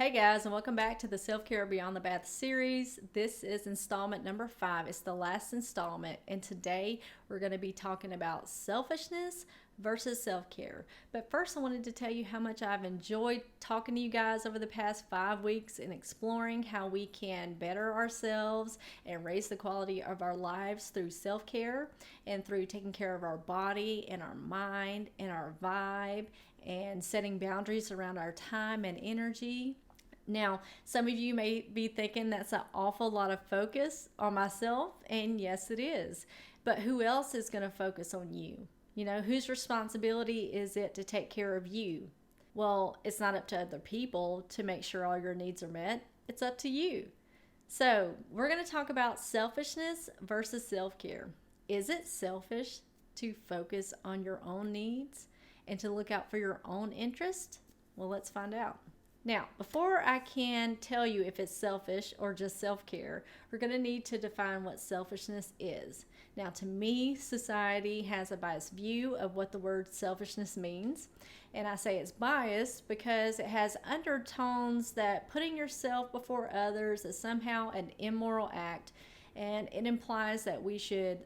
Hey guys, and welcome back to the Self-Care Beyond the Bath series. This is installment number 5. It's the last installment, and today we're going to be talking about selfishness versus self-care. But first, I wanted to tell you how much I've enjoyed talking to you guys over the past 5 weeks and exploring how we can better ourselves and raise the quality of our lives through self-care and through taking care of our body and our mind and our vibe and setting boundaries around our time and energy. Now, some of you may be thinking that's an awful lot of focus on myself, and yes, it is. But who else is going to focus on you? Whose responsibility is it to take care of you? Well, it's not up to other people to make sure all your needs are met. It's up to you. So, we're going to talk about selfishness versus self-care. Is it selfish to focus on your own needs and to look out for your own interest? Well, let's find out. Now, before I can tell you if it's selfish or just self-care, we're going to need to define what selfishness is. Now, to me, society has a biased view of what the word selfishness means. And I say it's biased because it has undertones that putting yourself before others is somehow an immoral act. And it implies that we should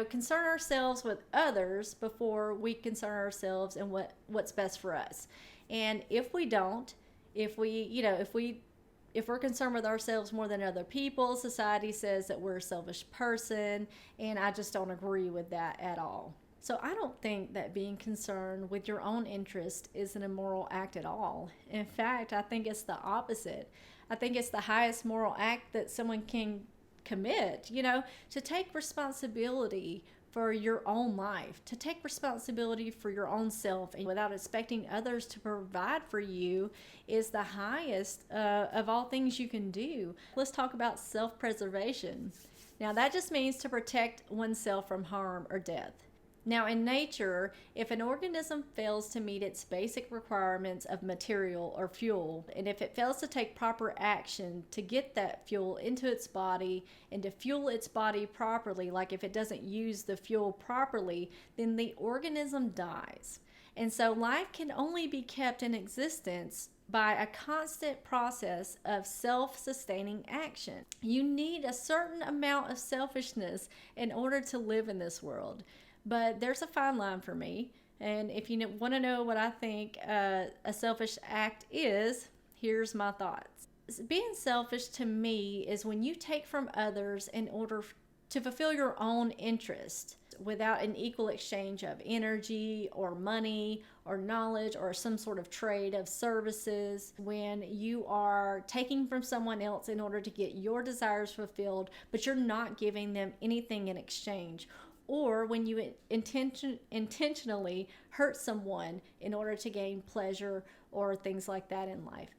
concern ourselves with others before we concern ourselves and what's best for us. And if we don't, if we're concerned with ourselves more than other people, society says that we're a selfish person, and I just don't agree with that at all. So I don't think that being concerned with your own interest is an immoral act at all. In fact, I think it's the opposite. I think it's the highest moral act that someone can commit, to take responsibility for your own life, to take responsibility for your own self and without expecting others to provide for you is the highest of all things you can do. Let's talk about self-preservation. Now, that just means to protect oneself from harm or death. Now, in nature, if an organism fails to meet its basic requirements of material or fuel, and if it fails to take proper action to get that fuel into its body and to fuel its body properly, like if it doesn't use the fuel properly, then the organism dies. And so life can only be kept in existence by a constant process of self-sustaining action. You need a certain amount of selfishness in order to live in this world. But there's a fine line for me. And if you want to know what I think a selfish act is, here's my thoughts. Being selfish to me is when you take from others in order to fulfill your own interest without an equal exchange of energy or money or knowledge or some sort of trade of services. When you are taking from someone else in order to get your desires fulfilled, but you're not giving them anything in exchange. Or when you intentionally hurt someone in order to gain pleasure or things like that in life.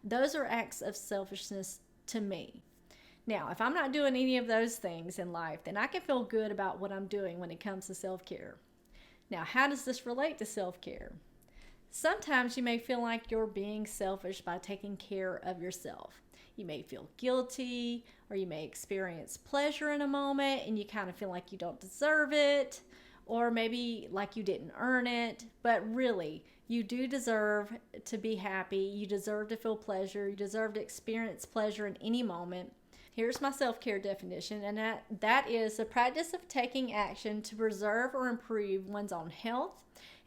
Those are acts of selfishness to me. Now, if I'm not doing any of those things in life, then I can feel good about what I'm doing when it comes to self-care. Now, how does this relate to self-care? Sometimes you may feel like you're being selfish by taking care of yourself. You may feel guilty, or you may experience pleasure in a moment and you kind of feel like you don't deserve it, or maybe like you didn't earn it. But really, you do deserve to be happy. You deserve to feel pleasure. You deserve to experience pleasure in any moment. Here's my self-care definition, and that is the practice of taking action to preserve or improve one's own health.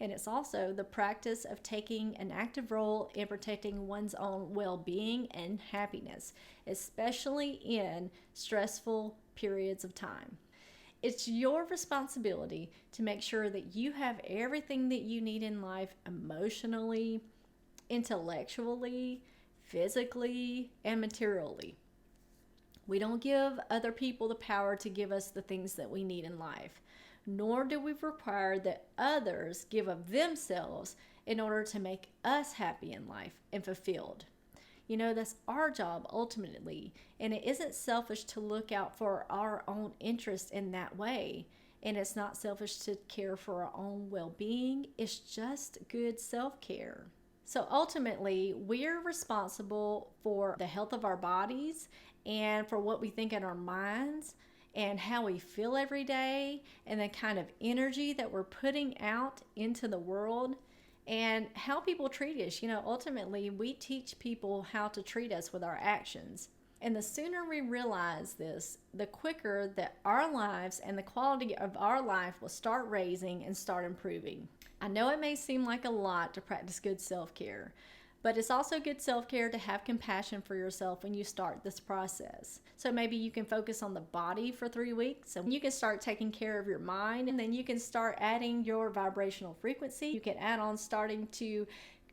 And it's also the practice of taking an active role in protecting one's own well-being and happiness, especially in stressful periods of time. It's your responsibility to make sure that you have everything that you need in life emotionally, intellectually, physically, and materially. We don't give other people the power to give us the things that we need in life, nor do we require that others give of themselves in order to make us happy in life and fulfilled. That's our job ultimately, and it isn't selfish to look out for our own interest in that way. And it's not selfish to care for our own well-being. It's just good self-care. So ultimately, we're responsible for the health of our bodies and for what we think in our minds and how we feel every day and the kind of energy that we're putting out into the world. and how people treat us. Ultimately, we teach people how to treat us with our actions. And the sooner we realize this, the quicker that our lives and the quality of our life will start raising and start improving. I know it may seem like a lot to practice good self care, but it's also good self care to have compassion for yourself when you start this process. So maybe you can focus on the body for 3 weeks, and you can start taking care of your mind, and then you can start adding your vibrational frequency. You can add on starting to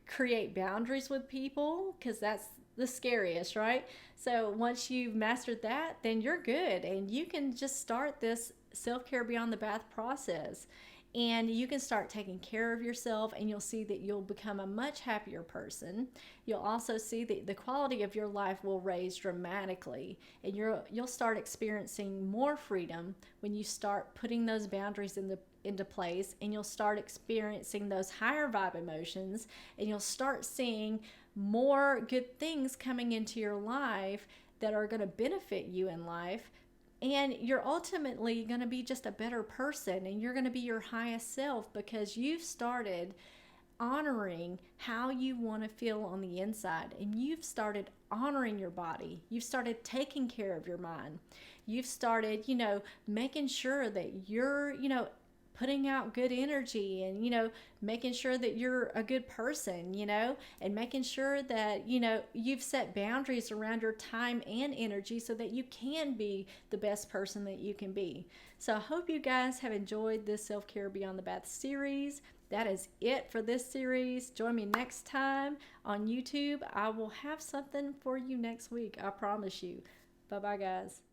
create boundaries with people, because that's the scariest, right? So once you've mastered that, then you're good, and you can just start this self-care beyond the bath process, and you can start taking care of yourself, and you'll see that you'll become a much happier person. You'll also see that the quality of your life will raise dramatically, and you'll start experiencing more freedom when you start putting those boundaries into place, and you'll start experiencing those higher vibe emotions, and you'll start seeing more good things coming into your life that are going to benefit you in life. And you're ultimately going to be just a better person, and you're going to be your highest self because you've started honoring how you want to feel on the inside, and you've started honoring your body. You've started taking care of your mind. You've started, making sure that you're, putting out good energy, and making sure that you're a good person, and making sure that you've set boundaries around your time and energy so that you can be the best person that you can be. So I hope you guys have enjoyed this Self-Care Beyond the Bath series. That is it for this series. Join me next time on YouTube. I will have something for you next week, I promise you. Bye bye, guys.